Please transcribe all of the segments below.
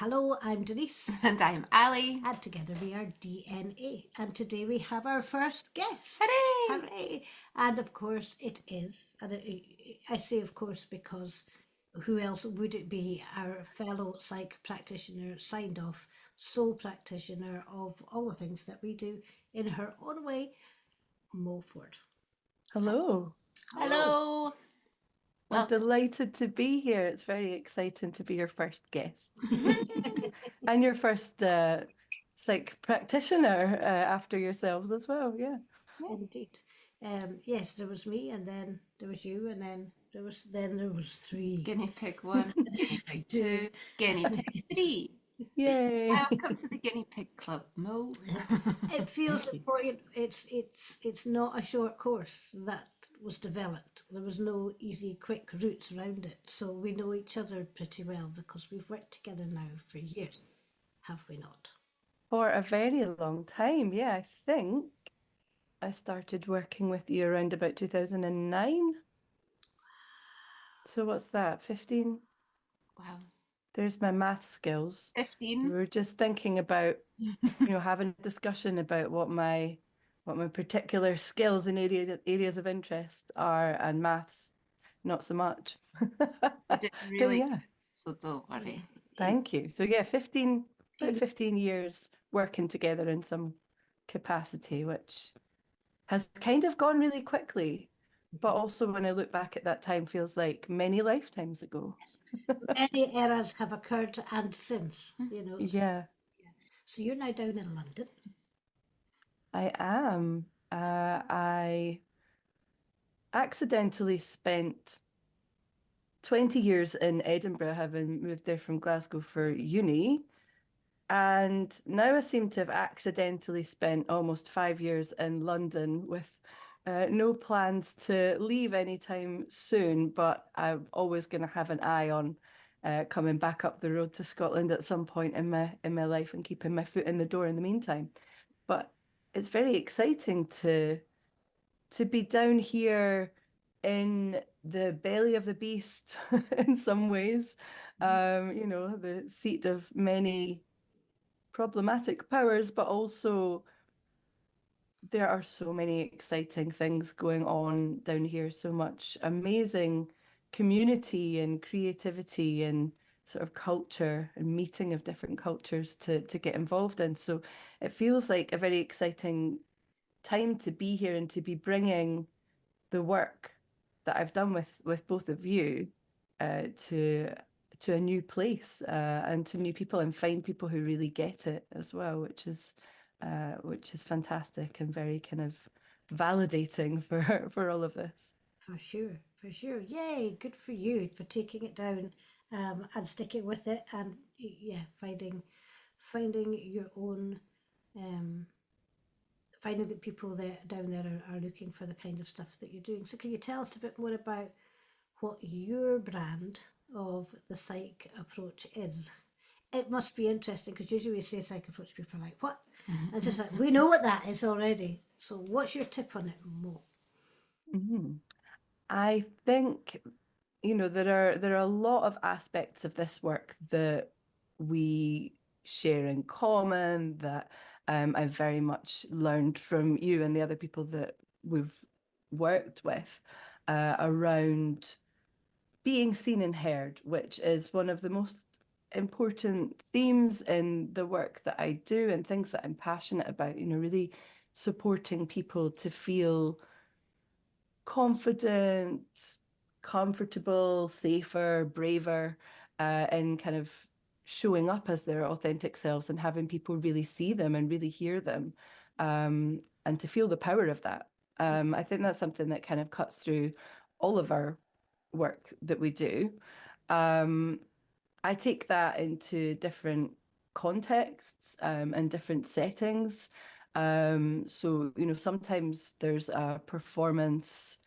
Hello, I'm Denise, And I'm Ali. and together we are DNA. And today we have our first guest. Hooray! Hooray! And of course, it is, and I say of course because who else would it be? Our fellow psych practitioner, signed off sole practitioner of all the things that we do in her own way, Mulford. Hello. Hello. Hello. I'm Well, delighted to be here. It's very exciting to be your first guest and your first psych practitioner after yourselves as well. Yeah. Indeed. Yes, there was me, and then there was you, and then there was three. guinea pig one, guinea pig Two. two, guinea pig three. Yay. Welcome to the guinea pig club, Mo. It feels important. It's not a short course that was developed. There was no easy, quick routes around it. So we know each other pretty well because we've worked together now for years, have we not? For a very long time. Yeah, I think I started working with you around about 2009. So what's that? 15? Wow. There's my math skills. We 15. were just thinking about, having a discussion about what my particular skills and areas of interest are, and maths, not so much. You did But really yeah, good, so don't worry. thank you. So yeah, about 15 years working together in some capacity, which has kind of gone really quickly. But also when I look back at that time, feels like many lifetimes ago. Many eras have occurred and since, you know. Yeah, So you're now down in London. I am. I accidentally spent 20 years in Edinburgh, having moved there from Glasgow for uni. And now I seem to have accidentally spent almost 5 years in London with no plans to leave anytime soon. But I'm always going to have an eye on coming back up the road to Scotland at some point in my life and keeping my foot in the door in the meantime. But it's very exciting to be down here in the belly of the beast in some ways. The seat of many problematic powers, but also there are so many exciting things going on down here, so much amazing community and creativity and sort of culture and meeting of different cultures to get involved in. So it feels like a very exciting time to be here and to be bringing the work that I've done with both of you to a new place and to new people, and find people who really get it as well, which is fantastic and very kind of validating for all of this. For sure, for sure. Yay, good for you for taking it down and sticking with it, and yeah, finding your own, um, finding that people there down there are looking for the kind of stuff that you're doing. So can you tell us a bit more about what your brand of the psych approach is? It must be interesting because usually we say psych approach, people are like, what? And just like, we know what that is already. So what's your tip on it, Mo? Mhm. I think, there are a lot of aspects of this work that we share in common, that I've very much learned from you and the other people that we've worked with around being seen and heard, which is one of the most important themes in the work that I do and things that I'm passionate about, really supporting people to feel confident, comfortable, safer, braver, in kind of showing up as their authentic selves and having people really see them and really hear them, and to feel the power of that. I think that's something that kind of cuts through all of our work that we do. Um, I take that into different contexts and different settings. So, sometimes there's a performance,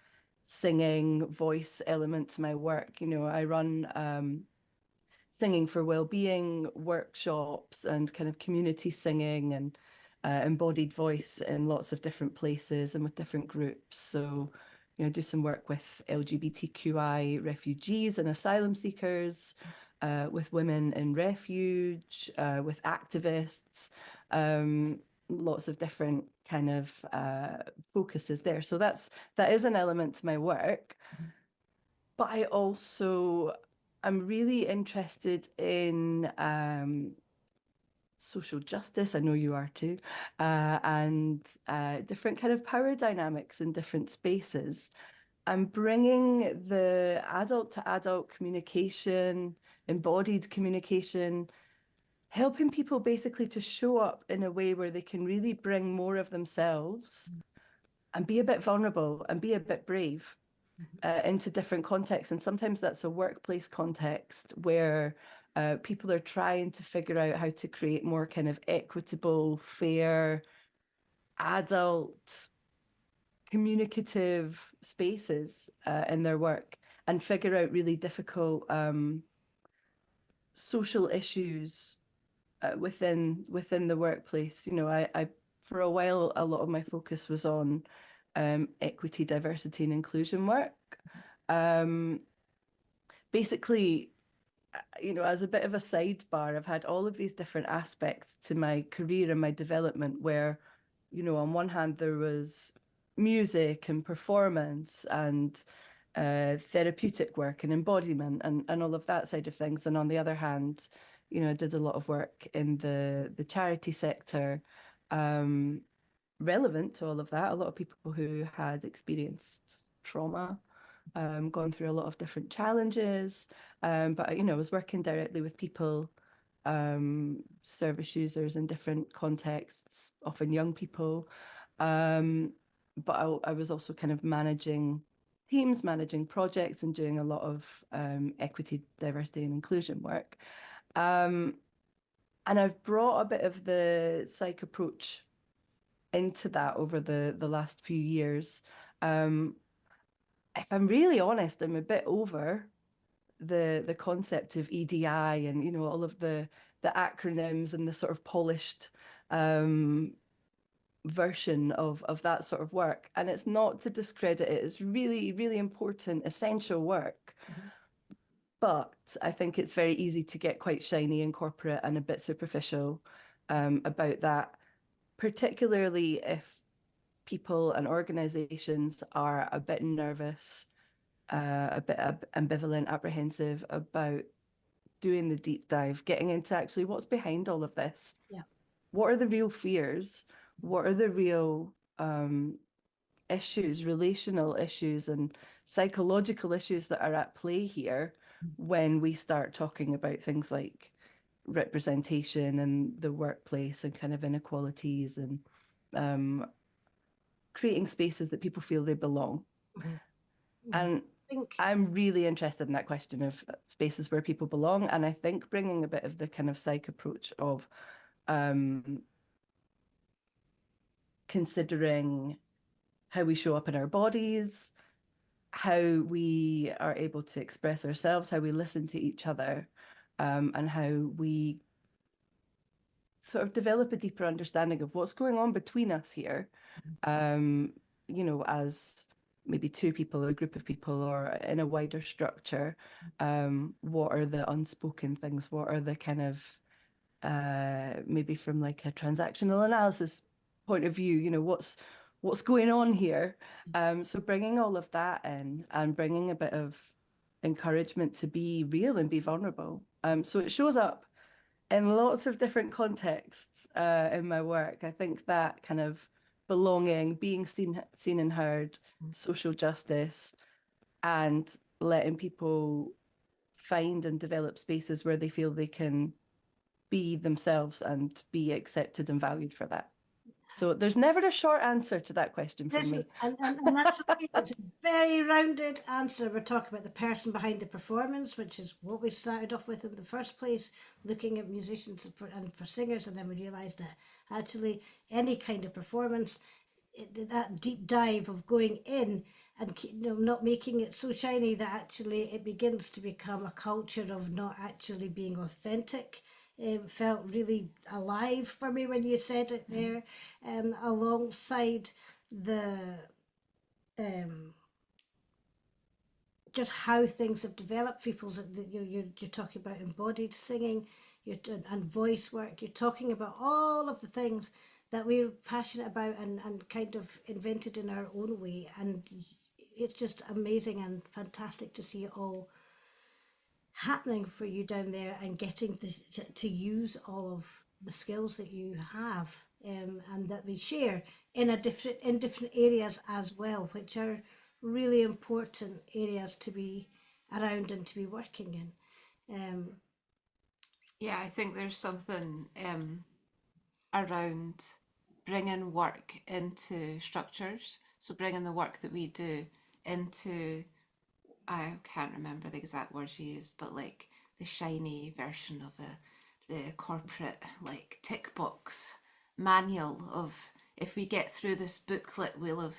singing, voice element to my work. I run singing for wellbeing workshops and kind of community singing and embodied voice in lots of different places and with different groups. So, do some work with LGBTQI refugees and asylum seekers. with women in refuge, with activists, lots of different kind of focuses there. So that is an element to my work. But I also am really interested in social justice. I know you are too, and different kind of power dynamics in different spaces. I'm bringing the adult to adult communication, embodied communication, helping people basically to show up in a way where they can really bring more of themselves and be a bit vulnerable and be a bit brave into different contexts. And sometimes that's a workplace context where people are trying to figure out how to create more kind of equitable, fair, adult, communicative spaces in their work and figure out really difficult social issues within the workplace. You know, I for a while a lot of my focus was on equity, diversity, and inclusion work. Basically, you know, as a bit of a sidebar, I've had all of these different aspects to my career and my development where, you know, on one hand, there was music and performance and therapeutic work and embodiment and all of that side of things. And on the other hand, you know, I did a lot of work in the charity sector, relevant to all of that. A lot of people who had experienced trauma, gone through a lot of different challenges. But you know, I was working directly with people, service users in different contexts, often young people. But I was also kind of managing teams, managing projects, and doing a lot of equity, diversity, and inclusion work. And I've brought a bit of the psych approach into that over the last few years. If I'm really honest, I'm a bit over the concept of EDI and, you know, all of the acronyms and the sort of polished version of that sort of work. And it's not to discredit it. It's really, really important, essential work. But I think it's very easy to get quite shiny and corporate and a bit superficial about that, particularly if people and organizations are a bit nervous, a bit ambivalent, apprehensive about doing the deep dive, getting into actually what's behind all of this. Yeah. What are the real fears? What are the real issues, relational issues and psychological issues that are at play here when we start talking about things like representation and the workplace and kind of inequalities and creating spaces that people feel they belong. And I'm really interested in that question of spaces where people belong. And I think bringing a bit of the kind of psych approach of considering how we show up in our bodies, how we are able to express ourselves, how we listen to each other, and how we sort of develop a deeper understanding of what's going on between us here, you know, as maybe two people, a group of people, or in a wider structure. What are the unspoken things? What are the kind of, maybe from like a transactional analysis point of view, you know, what's going on here? So bringing all of that in and bringing a bit of encouragement to be real and be vulnerable. So it shows up in lots of different contexts in my work. I think that kind of belonging, being seen and heard, social justice, and letting people find and develop spaces where they feel they can be themselves and be accepted and valued for that. So there's never a short answer to that question from me. And that's okay. It's a very rounded answer. We're talking about the person behind the performance, which is what we started off with in the first place, looking at musicians and for singers, and then we realised that actually any kind of performance, that deep dive of going in and, you know, not making it so shiny that actually it begins to become a culture of not actually being authentic. It felt really alive for me when you said it there, alongside the just how things have developed. You're talking about embodied singing, and voice work. You're talking about all of the things that we're passionate about and kind of invented in our own way. And it's just amazing and fantastic to see it all happening for you down there and getting to use all of the skills that you have, and that we share in different areas as well, which are really important areas to be around and to be working in. Yeah, I think there's something around bringing work into structures. So bringing the work that we do into, I can't remember the exact words you used, but like the shiny version of the corporate like tick box manual of, if we get through this booklet, we'll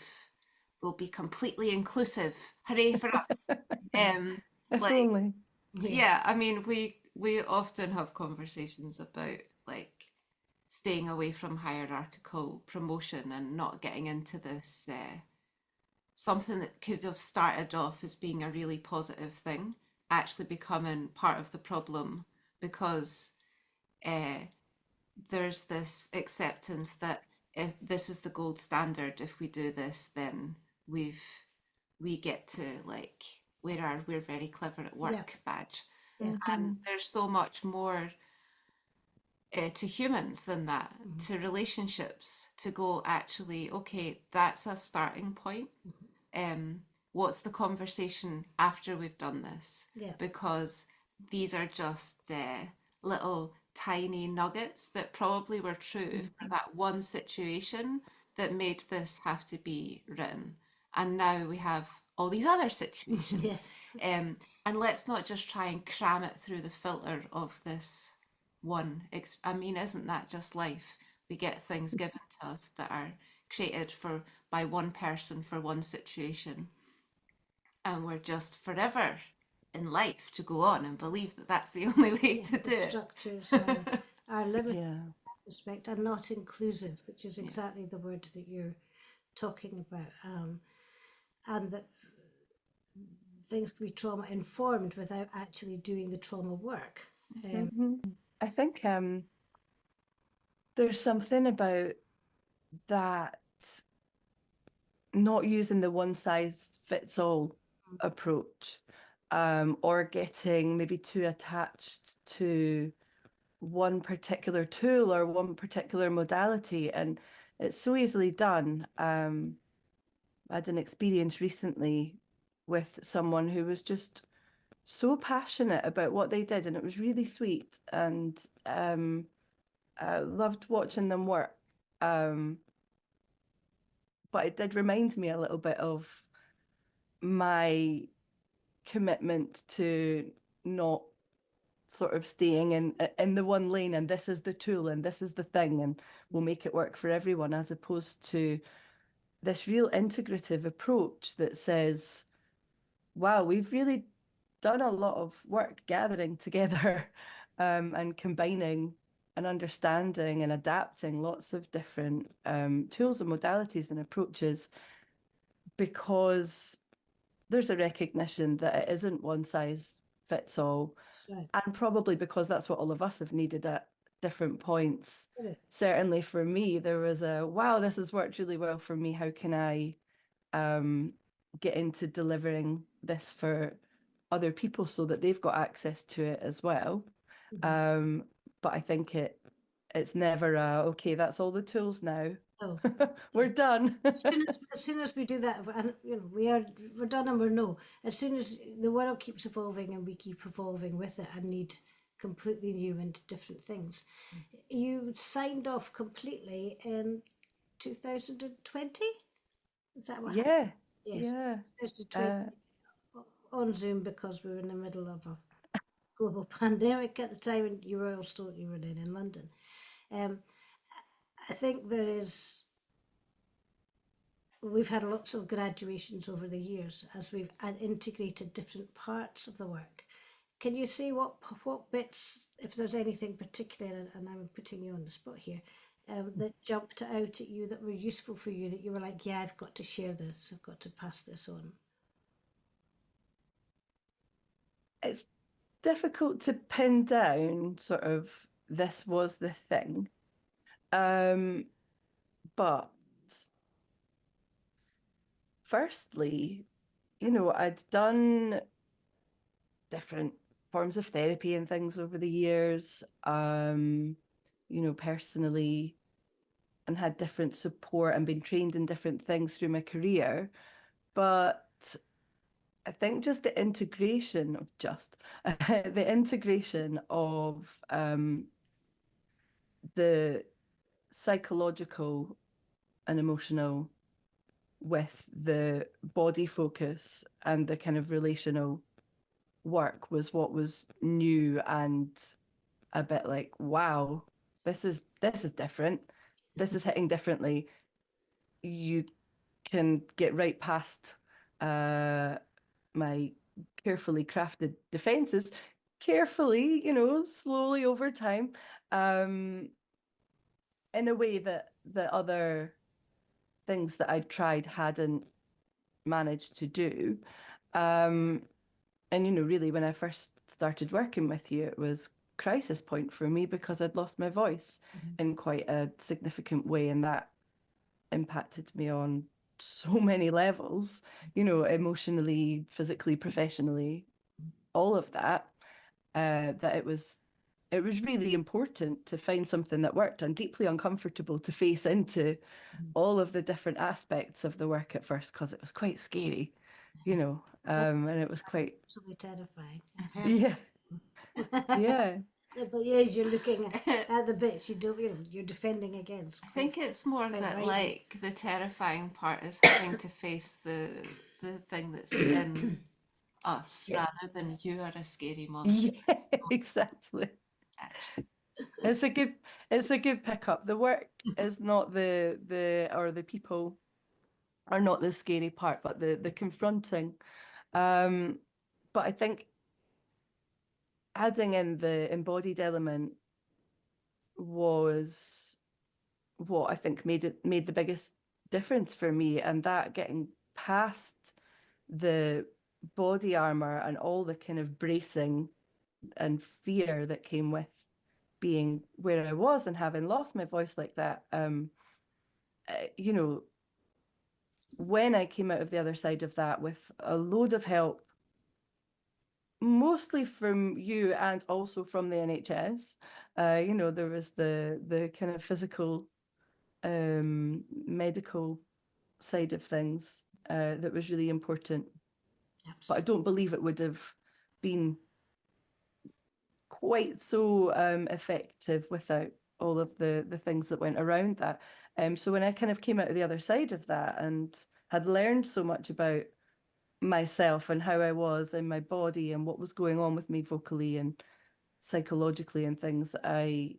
be completely inclusive. Hooray for us. Um, If like, only. Yeah, yeah, I mean, we often have conversations about like staying away from hierarchical promotion and not getting into this something that could have started off as being a really positive thing actually becoming part of the problem, because uh, there's this acceptance that if this is the gold standard, if we do this, then we get to like wear our we're very clever at yeah, work badge. yeah. And Mhm. there's so much more to humans than that, Mhm, to relationships, to go, actually, okay, that's a starting point. mhm. Um, what's the conversation after we've done this? Yeah, Because these are just little tiny nuggets that probably were true for Mhm. that one situation that made this have to be written. And now we have all these other situations. yes, And let's not just try and cram it through the filter of this one. I mean, isn't that just life? We get things given to us that are created for by one person for one situation, and we're just forever in life to go on and believe that that's the only way yeah. to The do it. structures are limited in Yeah. that respect and not inclusive, which is Yeah, exactly the word that you're talking about. And that things can be trauma informed without actually doing the trauma work. Mhm. I think there's something about that, not using the one size fits all approach, or getting maybe too attached to one particular tool or one particular modality. And it's so easily done. I had an experience recently with someone who was just so passionate about what they did, and it was really sweet. And I loved watching them work. Um, but it did remind me a little bit of my commitment to not sort of staying in the one lane, and this is the tool and this is the thing and we'll make it work for everyone, as opposed to this real integrative approach that says, wow, we've really done a lot of work gathering together, and combining and understanding and adapting lots of different tools and modalities and approaches, because there's a recognition that it isn't one size fits all. That's right. And probably because that's what all of us have needed at different points. Correct. Certainly for me, there was a, wow, this has worked really well for me. How can I get into delivering this for other people so that they've got access to it as well? Mhm. Um, but I think it's never a, okay, that's all the tools now. Oh, We're done. as soon as we do that, and we're done and we're no. As soon as the world keeps evolving and we keep evolving with it and need completely new and different things. You signed off completely in 2020. Is that what happened? Yeah, Yes, yeah. 2020 Uh, on Zoom because we were in the middle of a global pandemic at the time, and you were in London. Um, I think we've had lots of graduations over the years as we've integrated different parts of the work. Can you say what bits, if there's anything particular, and I'm putting you on the spot here, that jumped out at you that were useful for you, that you were like, yeah, I've got to share this, I've got to pass this on? it's difficult to pin down sort of this was the thing. But firstly, I'd done different forms of therapy and things over the years, personally, and had different support and been trained in different things through my career. But I think just the integration of the integration of the psychological and emotional with the body focus and the kind of relational work was what was new and a bit like, wow, this is different. This is hitting differently. You can get right past my carefully crafted defenses, carefully, slowly over time, in a way that the other things that I'd tried hadn't managed to do. And really, when I first started working with you, it was crisis point for me because I'd lost my voice in quite a significant way, and that impacted me on so many levels, emotionally, physically, professionally, all of that, that it was really important to find something that worked, and deeply uncomfortable to face into all of the different aspects of the work at first because it was quite scary, and it was quite, Absolutely terrifying. I've heard yeah, yeah. but yeah, you're looking at the bits you do, you're defending against. I think it's more quite that rightly. like the terrifying part is having to face the thing that's in us rather than you are a scary monster. Yeah, exactly. Actually. It's a good pickup. The work is not the people are not the scary part, but the confronting. But I think adding in the embodied element was what I think made the biggest difference for me, and that getting past the body armor and all the kind of bracing and fear that came with being where I was and having lost my voice like that. You know, when I came out of the other side of that with a load of help, mostly from you and also from the NHS, there was the kind of physical, medical side of things that was really important. But I don't believe it would have been quite so effective without all of the things that went around that. So when I kind of came out of the other side of that and had learned so much about myself and how I was in my body and what was going on with me vocally and psychologically and things, I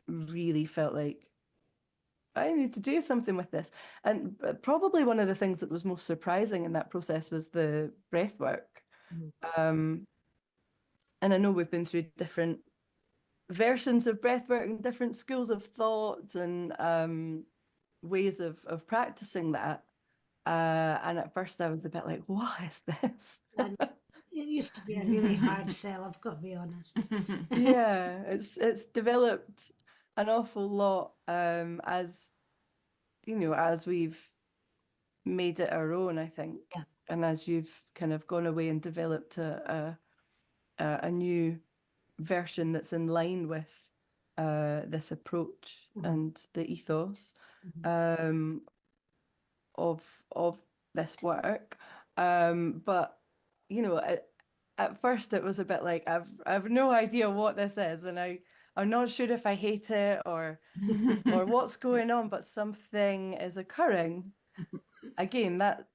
really felt like I need to do something with this. And probably one of the things that was most surprising in that process was the breath work. And I know we've been through different versions of breathwork and different schools of thought and ways of practicing that. And at first I was a bit like, what is this? And it used to be a really hard sell, I've got to be honest. Yeah, it's developed an awful lot as as we've made it our own, I think. Yeah. And as you've kind of gone away and developed a new version that's in line with this approach and the ethos of this work. But at first it was a bit like I've no idea what this is, and I'm not sure if I hate it or what's going on, but something is occurring. Again, that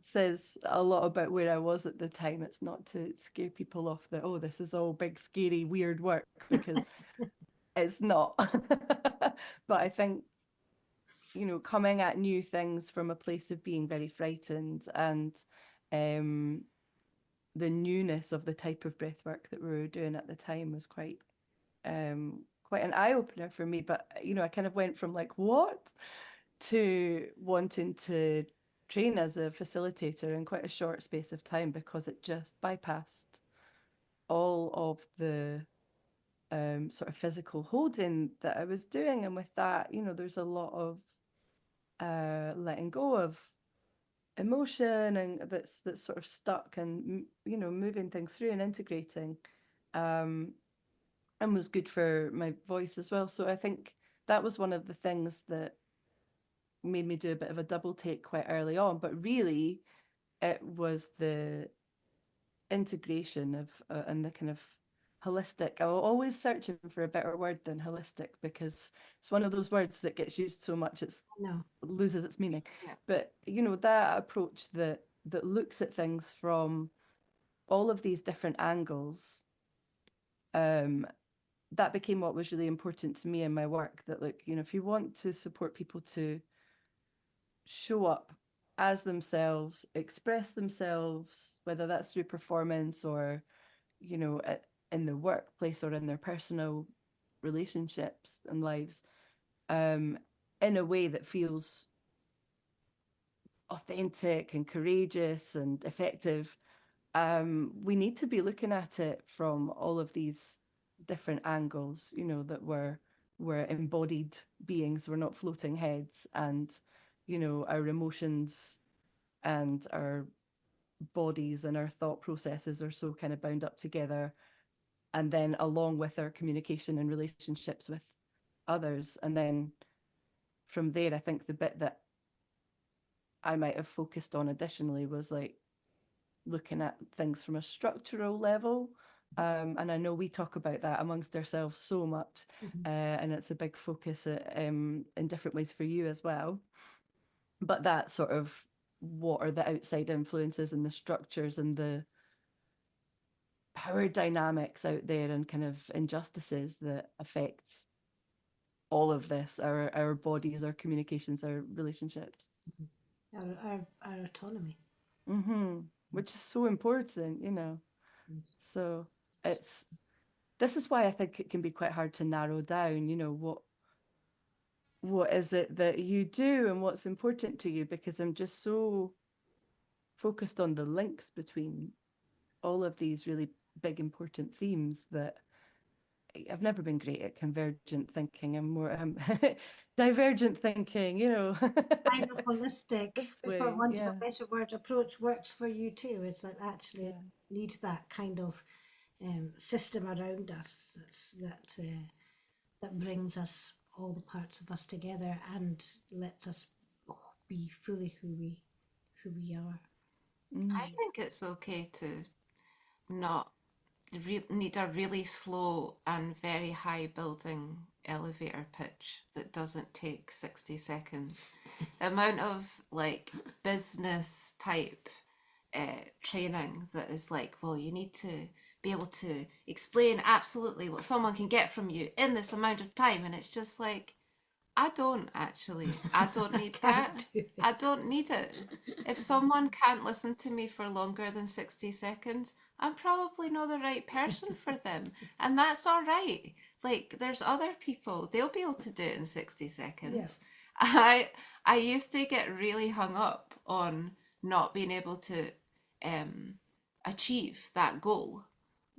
says a lot about where I was at the time. It's not to scare people off that, oh, this is all big, scary, weird work, because it's not. But I think, coming at new things from a place of being very frightened and the newness of the type of breath work that we were doing at the time was quite an eye-opener for me. But, I kind of went from like, what? To wanting to train as a facilitator in quite a short space of time because it just bypassed all of the sort of physical holding that I was doing. And with that, there's a lot of letting go of emotion and that's sort of stuck and moving things through and integrating and was good for my voice as well. So I think that was one of the things that made me do a bit of a double take quite early on, but really it was the integration of and the kind of holistic. I'm always searching for a better word than holistic because it's one of those words that gets used so much it No. loses its meaning. Yeah. But that approach that looks at things from all of these different angles, that became what was really important to me in my work. That look, if you want to support people to show up as themselves, express themselves, whether that's through performance or in the workplace or in their personal relationships and lives, in a way that feels authentic and courageous and effective, we need to be looking at it from all of these different angles, that we're embodied beings, we're not floating heads, and our emotions and our bodies and our thought processes are so kind of bound up together, and then along with our communication and relationships with others. And then from there, I think the bit that I might have focused on additionally was like looking at things from a structural level. And I know we talk about that amongst ourselves so much, and it's a big focus in different ways for you as well. But that sort of, what are the outside influences and the structures and the power dynamics out there and kind of injustices that affects all of this, our bodies, our communications, our relationships. Our autonomy. Which is so important, Yes. So this is why I think it can be quite hard to narrow down, what is it that you do and what's important to you, because I'm just so focused on the links between all of these really big important themes that I've never been great at convergent thinking. I'm more divergent thinking, Kind of holistic, this for way. want of a Yeah. better word, approach works for you too. It's like actually Yeah. need that kind of system around us that brings us, all the parts of us together, and lets us be fully who we are. I think it's okay to not need a really slow and very high building elevator pitch that doesn't take 60 seconds. The amount of like business type training that is like, well, you need to be able to explain absolutely what someone can get from you in this amount of time. And it's just like, I don't actually. I don't need that. Do it. I don't need it. If someone can't listen to me for longer than 60 seconds, I'm probably not the right person for them. And that's all right. Like, there's other people, they'll be able to do it in 60 seconds. I used to get really hung up on not being able to achieve that goal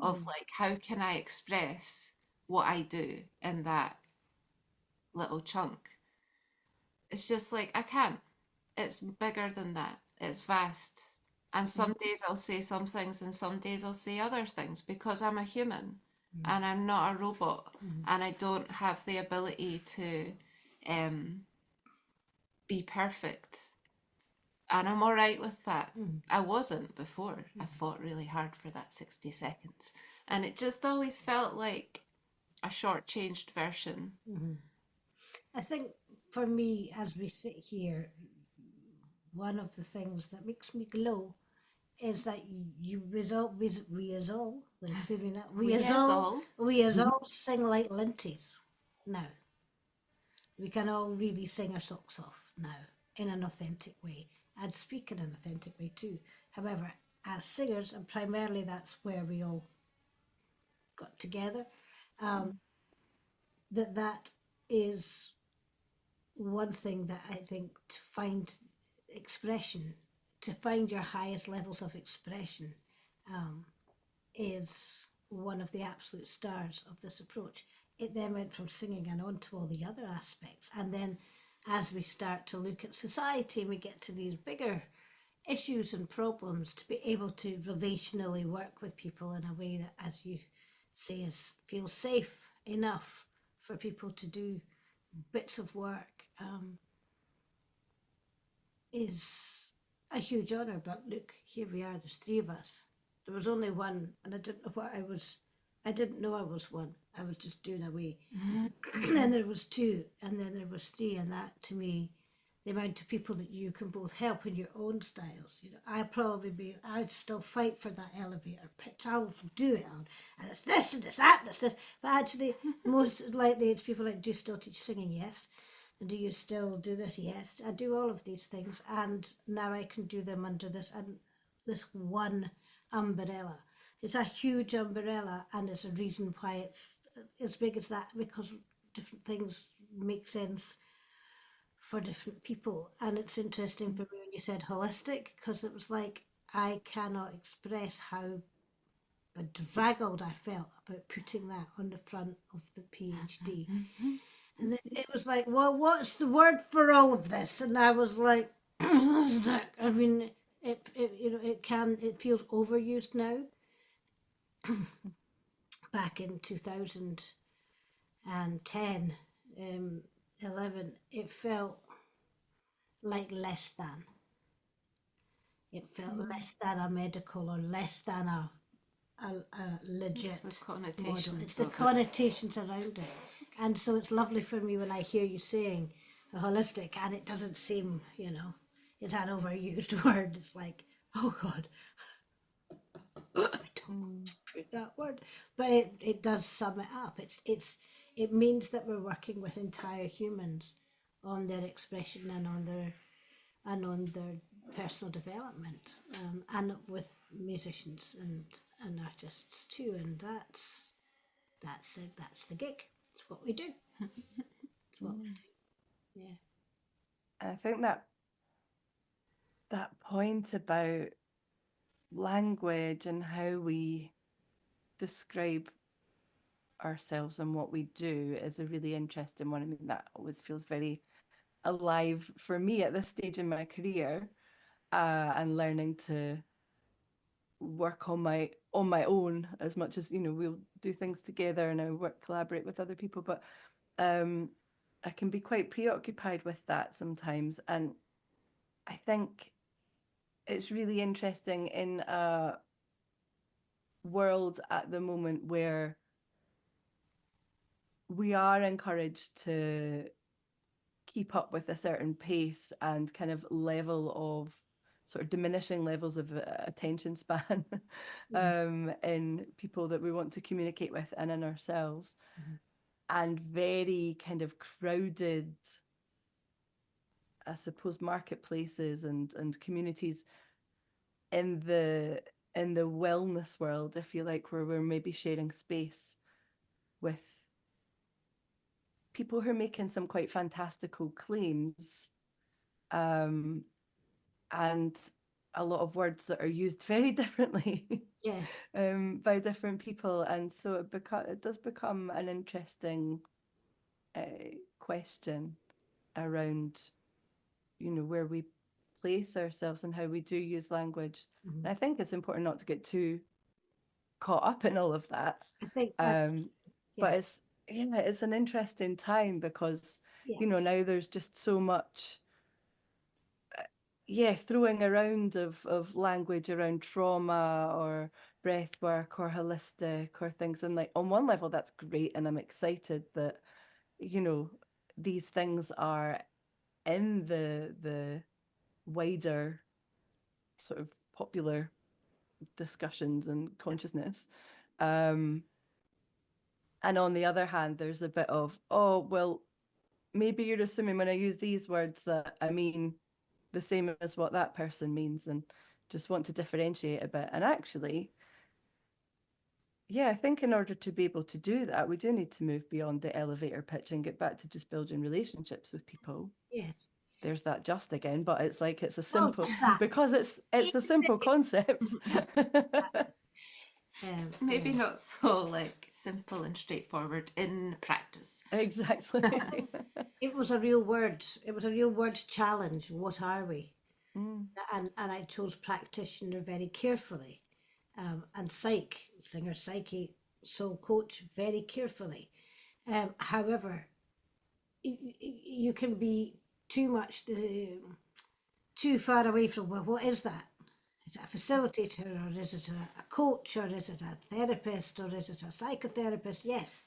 of like, how can I express what I do in that little chunk? It's just like, I can't. It's bigger than that. It's vast. And some days I'll say some things and some days I'll say other things because I'm a human and I'm not a robot and I don't have the ability to be perfect. And I'm all right with that. I wasn't before. I fought really hard for that 60 seconds. And it just always felt like a shortchanged version. I think for me, as we sit here, one of the things that makes me glow is that you result we as all, including that we as all, we as all sing like linties now. We can all really sing our socks off now in an authentic way and speak in an authentic way too. However, as singers, and primarily that's where we all got together, that is one thing that I think to find expression, to find your highest levels of expression, is one of the absolute stars of this approach. It then went from singing and on to all the other aspects. And then as we start to look at society and we get to these bigger issues and problems, to be able to relationally work with people in a way that, as you say, feels safe enough for people to do bits of work, is a huge honour. But look, here we are, there's three of us. There was only one, and I didn't know what I was. I didn't know I was one. I was just doing away. And then there was two, and then there was three, and that, to me, the amount of people that you can both help in your own styles. You know, I'd still fight for that elevator pitch. I'll do it, and it's this and it's that and it's this. But actually, most likely it's people like, do you still teach singing? Yes. And do you still do this? Yes. I do all of these things, and now I can do them under this one umbrella. It's a huge umbrella, and it's a reason why it's as big as that, because different things make sense for different people. And it's interesting for me when you said holistic, because it was like, I cannot express how bedraggled I felt about putting that on the front of the PhD. And then it was like, well, what's the word for all of this? And I was like, I mean, it feels overused now. Back in 2010, 11, it felt like less than. It felt less than a medical, or less than a legit It's the model. connotations It's the of it. connotations around it. And so it's lovely for me when I hear you saying a holistic, and it doesn't seem, it's an overused word. It's like, oh God, I don't want to put that word. But it does sum it up. It means that we're working with entire humans on their expression and on their personal development, and with musicians and artists too. And that's the gig. It's what we do. It's what we do. Yeah. I think that point about language and how we describe ourselves and what we do is a really interesting one. I mean, that always feels very alive for me at this stage in my career, and learning to work on my own, as much as we'll do things together and I collaborate with other people, but I can be quite preoccupied with that sometimes. And I think it's really interesting in a world at the moment where we are encouraged to keep up with a certain pace and kind of level of sort of diminishing levels of attention span in people that we want to communicate with and in ourselves, and very kind of crowded, I suppose, marketplaces and communities in the wellness world, if you like, where we're maybe sharing space with people who are making some quite fantastical claims, and a lot of words that are used very differently Yeah. by different people. And so it does become an interesting question around where we place ourselves and how we do use language. And I think it's important not to get too caught up in all of that. I think but it's an interesting time because now there's just so much throwing around of language around trauma or breath work or holistic or things. And like, on one level, that's great, and I'm excited that these things are in the wider sort of popular discussions and consciousness. And on the other hand, there's a bit of, oh, well, maybe you're assuming when I use these words that I mean the same as what that person means, and just want to differentiate a bit. And actually, I think in order to be able to do that, we do need to move beyond the elevator pitch and get back to just building relationships with people. Yes. there's that just again, but it's like it's a Oh, simple just that. because it's a simple concept. Maybe Yeah. not so like simple and straightforward in practice. Exactly. It was a real word. It was a real word challenge. What are we? Mm. And I chose practitioner very carefully, and Psyche, soul coach very carefully. However, you can be too far away from, well, what is that? Is it a facilitator, or is it a coach, or is it a therapist, or is it a psychotherapist? Yes,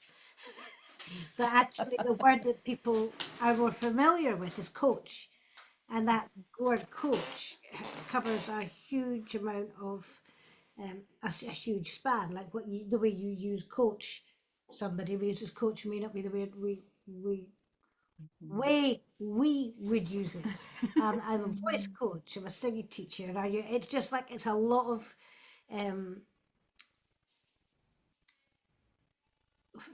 but actually the word that people are more familiar with is coach, and that word coach covers a huge amount of a huge span. Like the way you use coach, somebody uses coach may not be the way we would use it. I'm a voice coach. I'm a singing teacher. It's just like it's a lot of. Um,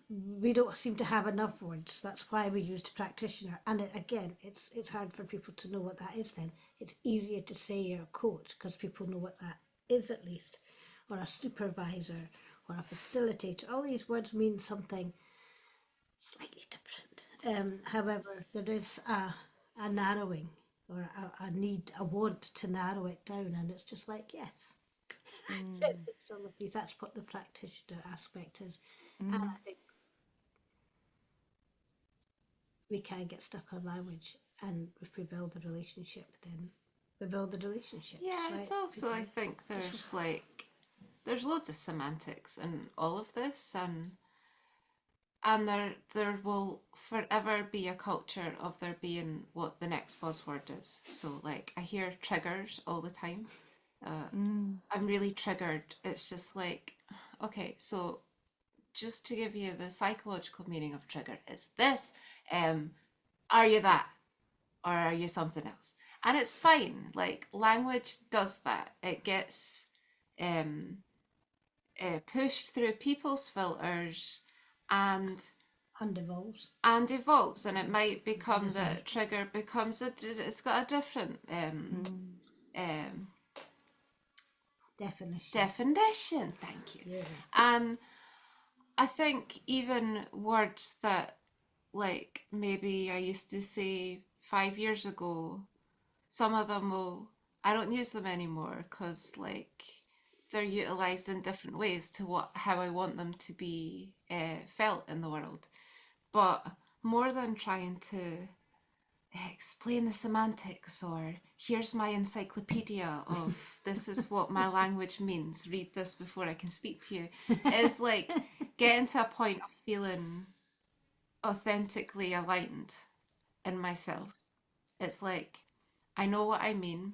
we don't seem to have enough words. That's why we used practitioner. And again, it's hard for people to know what that is. Then it's easier to say you're a coach because people know what that is at least, or a supervisor, or a facilitator. All these words mean something slightly different. However, there is a narrowing, or a need, a want to narrow it down, and it's just like, yes, Mm. some of these. That's what the practitioner aspect is, Mm. and I think we can get stuck on language, and if we build a relationship, then we build the relationships. Yeah, it's right? also, I think there's loads of semantics in all of this, and there will forever be a culture of there being what the next buzzword is. So like I hear triggers all the time. I'm really triggered. It's just like, okay, so just to give you the psychological meaning of trigger is this. Are you that? Or are you something else? And it's fine. Like language does that. It gets um, pushed through people's filters and And evolves. and it might become that trigger becomes it's got a different Definition. definition. Thank you. Yeah. And I think even words that like maybe I used to say 5 years ago, some of them I don't use them anymore because like they're utilized in different ways to how I want them to be felt in the world. But more than trying to explain the semantics or here's my encyclopedia of this is what my language means, read this before I can speak to you, is like getting to a point of feeling authentically aligned in myself. It's like I know what I mean,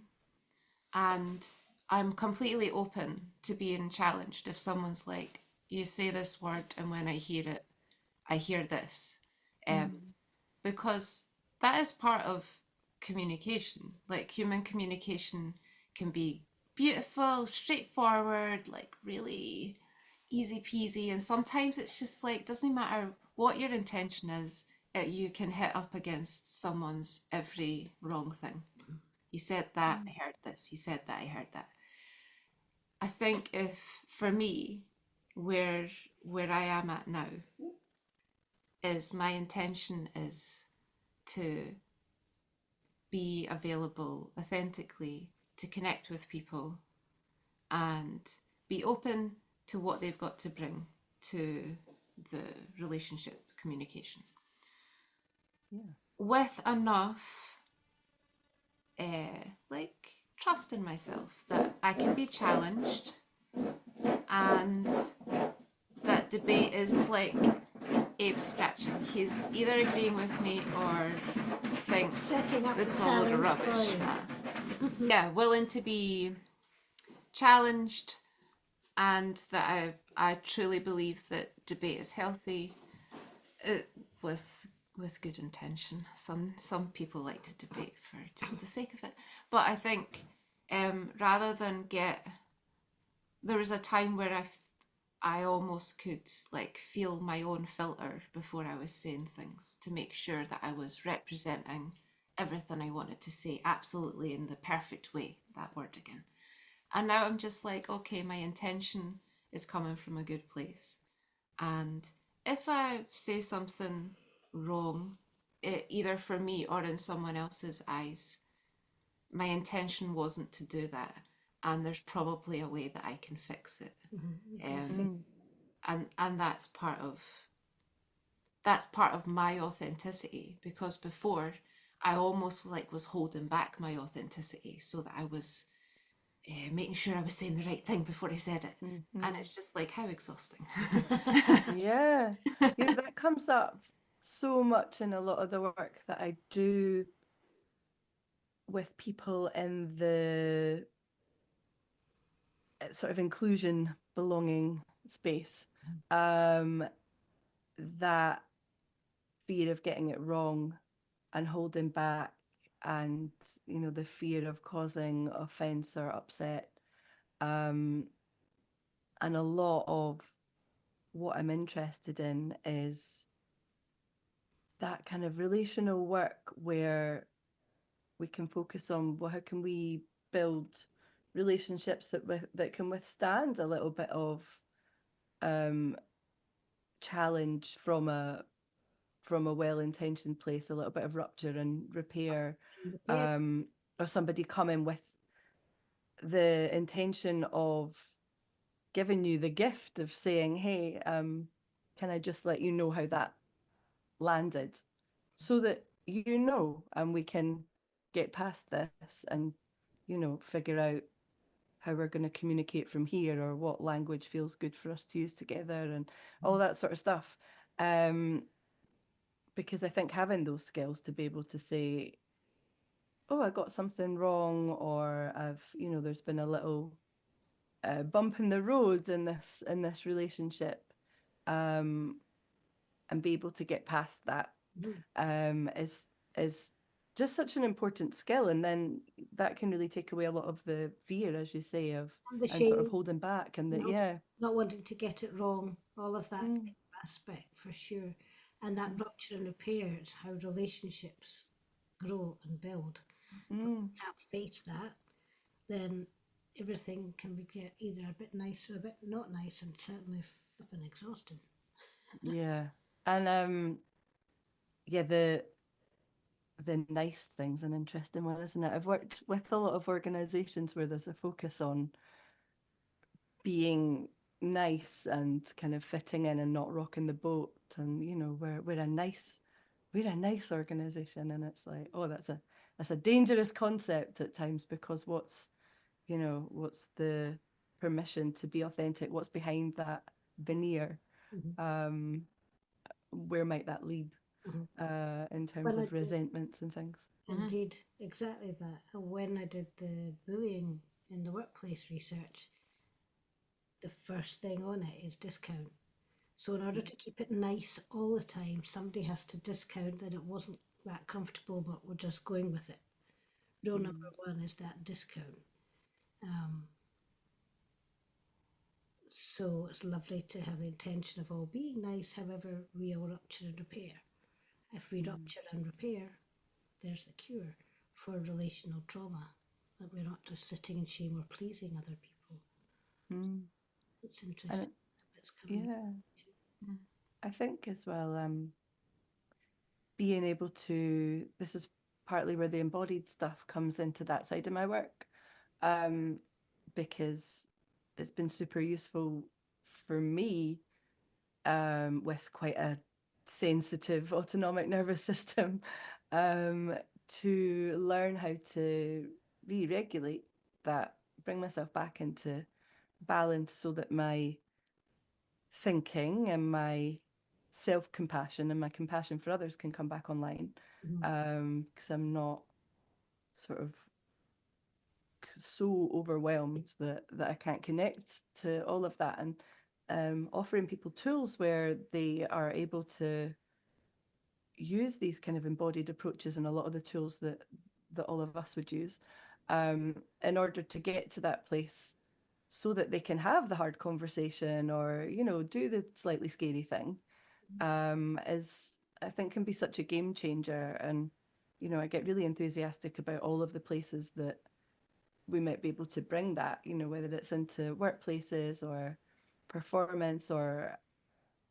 and I'm completely open to being challenged if someone's like, you say this word, and when I hear it, I hear this. Because that is part of communication. Like human communication can be beautiful, straightforward, like really easy peasy. And sometimes it's just like, doesn't matter what your intention is, you can hit up against someone's every wrong thing. You said that, I heard this. You said that, I heard that. I think if for me, where I am at now, is my intention is to be available authentically to connect with people and be open to what they've got to bring to the relationship communication. Yeah. With enough like trust in myself that I can be challenged and that debate is like Abe scratching. He's either agreeing with me or thinks Setting up this is the a load of challenge for rubbish. you. Yeah, willing to be challenged, and that I truly believe that debate is healthy, with good intention. Some people like to debate for just the sake of it, but I think rather than there was a time where I almost could like feel my own filter before I was saying things to make sure that I was representing everything I wanted to say absolutely in the perfect way, that word again. And now I'm just like, okay, my intention is coming from a good place. And if I say something wrong, either for me or in someone else's eyes, my intention wasn't to do that. And there's probably a way that I can fix it. Mm. And that's part of my authenticity, because before I almost like was holding back my authenticity so that I was making sure I was saying the right thing before I said it. And it's just like, how exhausting. Yeah. That comes up so much in a lot of the work that I do with people in the sort of inclusion, belonging space. That fear of getting it wrong and holding back, and the fear of causing offense or upset. And a lot of what I'm interested in is that kind of relational work where we can focus on, well, how can we build relationships that can withstand a little bit of um, challenge from a well-intentioned place, a little bit of rupture and repair, Yeah. or somebody coming with the intention of giving you the gift of saying, hey, can I just let you know how that landed, so that and we can get past this and figure out how we're going to communicate from here, or what language feels good for us to use together, and all that sort of stuff. Because I think having those skills to be able to say, oh, I got something wrong, or there's been a little bump in the road in this relationship, and be able to get past that, is just such an important skill. And then that can really take away a lot of the fear, as you say, And the and sort of shame, holding back, and not, yeah. not wanting to get it wrong, all of that Mm, aspect for sure. And that rupture and repair is how relationships grow and build. If mm, we can't face that, then everything can get either a bit nice or a bit not nice, and certainly flipping exhausting. yeah. And yeah, the nice thing's an interesting one, isn't it? I've worked with a lot of organizations where there's a focus on being nice and kind of fitting in and not rocking the boat. And we're a nice organization, and it's like, oh, that's a dangerous concept at times, because what's the permission to be authentic? What's behind that veneer? Mhm. Um, where might that lead Mhm. in terms When I of did, resentments and things? indeed, exactly that. And when I did the bullying in the workplace research, the first thing on it is discount. So in order to keep it nice all the time, somebody has to discount that it wasn't that comfortable, but we're just going with it. Rule number one is that discount. Um, so it's lovely to have the intention of all being nice, however, we all rupture and repair. If we rupture and repair, there's the cure for relational trauma. That we're not just sitting in shame or pleasing other people. Mm. It's And interesting. It's coming. yeah, I think as well, being able to, this is partly where the embodied stuff comes into that side of my work, um, because it's been super useful for me, with quite a sensitive autonomic nervous system, to learn how to re-regulate that, bring myself back into balance, so that my thinking and my self-compassion and my compassion for others can come back online, Mhm. because I'm not sort of so overwhelmed that I can't connect to all of that. And offering people tools where they are able to use these kind of embodied approaches, and a lot of the tools that all of us would use, in order to get to that place, so that they can have the hard conversation, or do the slightly scary thing, is, I think, can be such a game changer. And I get really enthusiastic about all of the places that we might be able to bring that, whether it's into workplaces or performance, or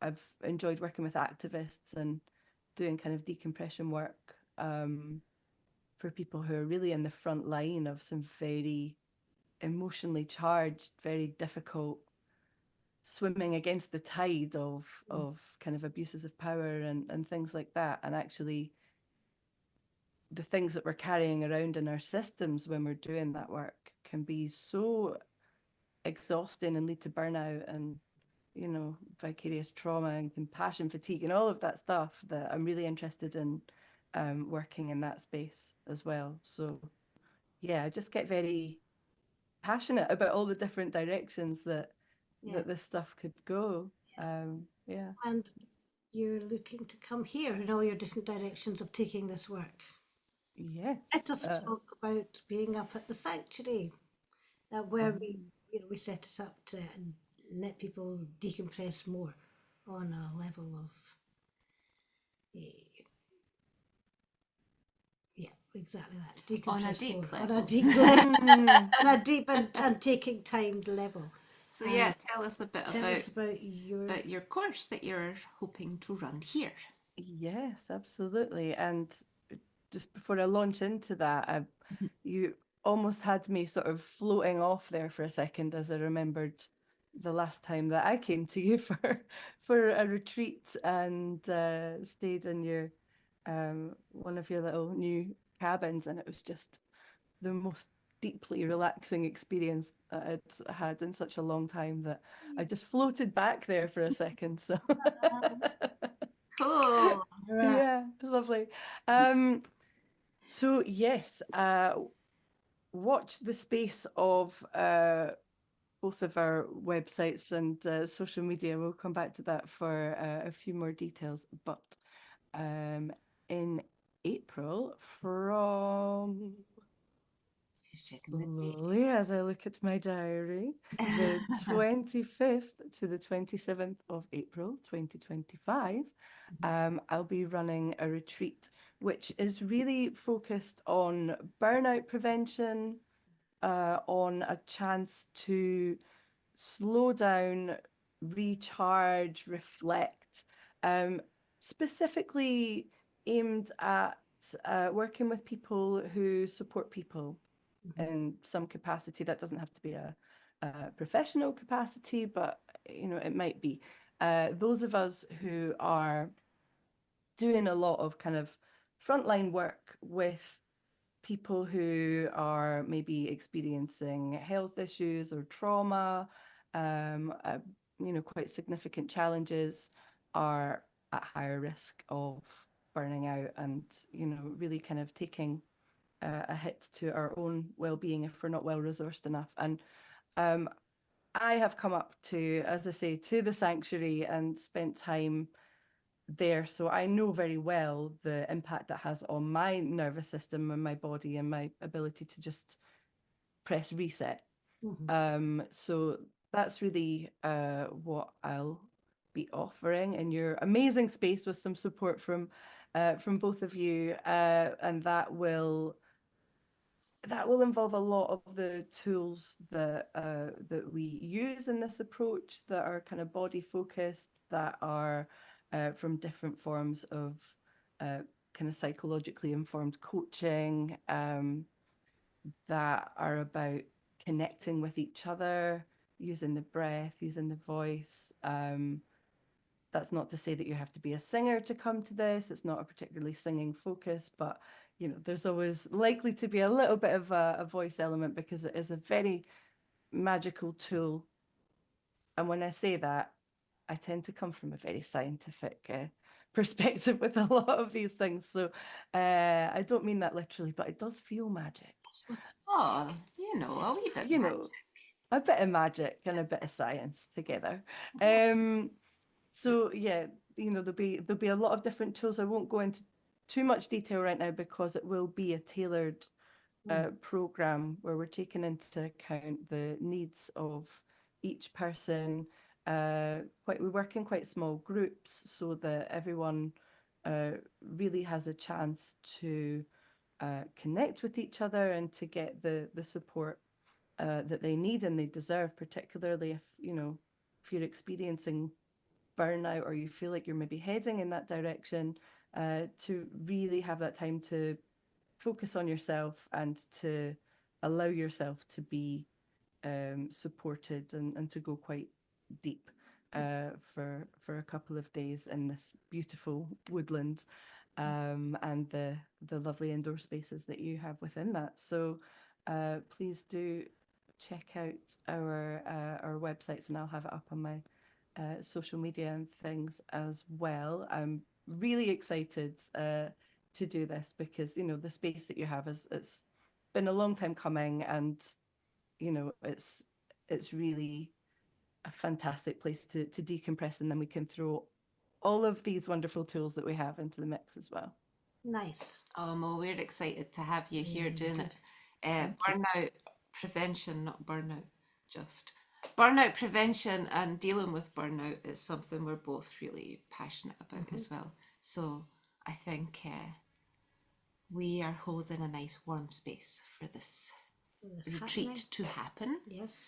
I've enjoyed working with activists and doing kind of decompression work for people who are really in the front line of some very emotionally charged, very difficult, swimming against the tide of kind of abuses of power and things like that. And actually the things that we're carrying around in our systems when we're doing that work can be so exhausting and lead to burnout and vicarious trauma and compassion fatigue and all of that stuff, that I'm really interested in working in that space as well. So yeah, I just get very passionate about all the different directions that this stuff could go. Yeah. And you're looking to come here in all your different directions of taking this work. Yes. Let us talk about being up at the sanctuary, where we set us up to let people decompress more on a level of, yeah, exactly that. Decompress On a deep more. level. On a deep level. On a deep and taking timed level. So yeah, tell us a bit about your course that you're hoping to run here. Yes, absolutely. And just before I launch into that, you almost had me sort of floating off there for a second as I remembered the last time that I came to you for a retreat and stayed in your one of your little new cabins, and it was just the most deeply relaxing experience that I'd had in such a long time that I just floated back there for a second. So Cool. yeah, it's lovely. So yes, watch the space of both of our websites and social media. We'll come back to that for a few more details. But in April, from slowly as I look at my diary, the 25th to the 27th of April 2025, I'll be running a retreat which is really focused on burnout prevention, on a chance to slow down, recharge, reflect, specifically aimed at working with people who support people in some capacity. That doesn't have to be a professional capacity, but it might be those of us who are doing a lot of kind of frontline work with people who are maybe experiencing health issues or trauma, quite significant challenges, are at higher risk of burning out and, really kind of taking a hit to our own well-being if we're not well resourced enough. And I have come up to, as I say, to the sanctuary and spent time there, so I know very well the impact that has on my nervous system and my body and my ability to just press reset. So that's really what I'll be offering in your amazing space with some support from both of you, and that will involve a lot of the tools that we use in this approach, that are kind of body focused, that are from different forms of kind of psychologically informed coaching, that are about connecting with each other, using the breath, using the voice. That's not to say that you have to be a singer to come to this. It's not a particularly singing focus, but there's always likely to be a little bit of a voice element because it is a very magical tool. And when I say that, I tend to come from a very scientific perspective with a lot of these things. So I don't mean that literally, but it does feel magic. Oh, a wee bit magic. A bit of magic and a bit of science together. So yeah, there'll be a lot of different tools. I won't go into too much detail right now because it will be a tailored program where we're taking into account the needs of each person. We work in quite small groups so that everyone really has a chance to connect with each other and to get the support that they need and they deserve, particularly if, if you're experiencing burnout or you feel like you're maybe heading in that direction, to really have that time to focus on yourself and to allow yourself to be supported and to go quite deep for a couple of days in this beautiful woodland, and the lovely indoor spaces that you have within that. So please do check out our websites, and I'll have it up on my social media and things as well. I'm really excited to do this because the space that you have it's been a long time coming, and it's really a fantastic place to decompress, and then we can throw all of these wonderful tools that we have into the mix as well. Nice. Oh, Mo, we're excited to have you here doing good. it. Burnout prevention, not burnout, just burnout prevention and dealing with burnout is something we're both really passionate about as well. So I think we are holding a nice warm space for this retreat happening. to happen. Yes.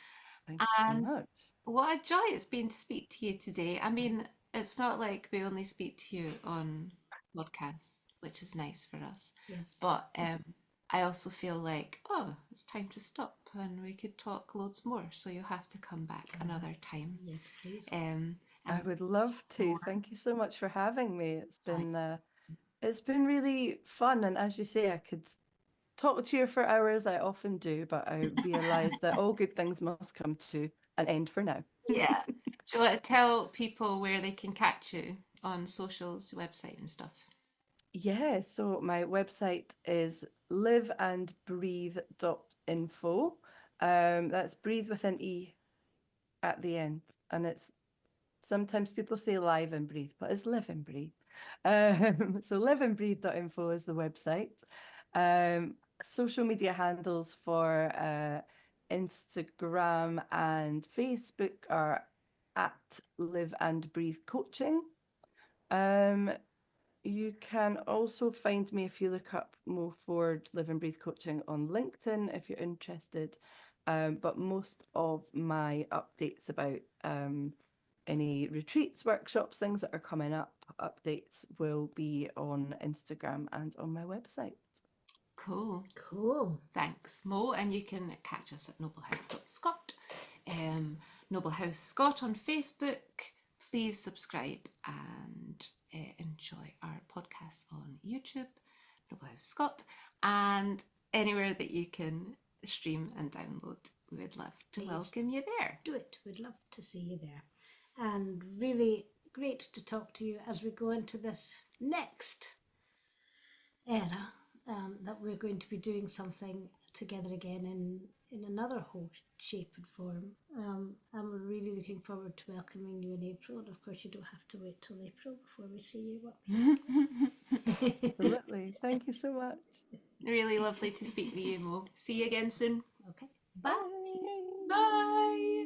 Thank you so much. What a joy it's been to speak to you today. I mean, it's not like we only speak to you on podcasts, which is nice for us. Yes. But I also feel like, oh, it's time to stop and we could talk loads more. So you'll have to come back another time. Yes, please. I would love to. Thank you so much for having me. It's been really fun, and as you say, I could talk to you for hours. I often do, but I realize that all good things must come to an end for now. Yeah. Do you want to tell people where they can catch you on socials, website and stuff? Yeah, so my website is liveandbreathe.info. That's breathe with an E at the end. And it's sometimes people say live and breathe, but it's live and breathe. So liveandbreathe.info is the website. Social media handles for Instagram and Facebook are at Live and Breathe Coaching. You can also find me if you look up Mo Ford Live and Breathe Coaching on LinkedIn if you're interested. But most of my updates about any retreats, workshops, things that are coming up, updates will be on Instagram and on my website. Cool. Thanks, Mo. And you can catch us at noblehouse.scot, Noble House Scot on Facebook. Please subscribe and enjoy our podcast on YouTube, Noble House Scot, and anywhere that you can stream and download. We would love to welcome you there. Do it. We'd love to see you there. And really great to talk to you as we go into this next era, that we're going to be doing something together again in another whole shape and form. I'm really looking forward to welcoming you in April, and of course you don't have to wait till April before we see you. Absolutely. Thank you so much. Really lovely to speak with you, Mo. See you again soon. Okay. Bye. Bye.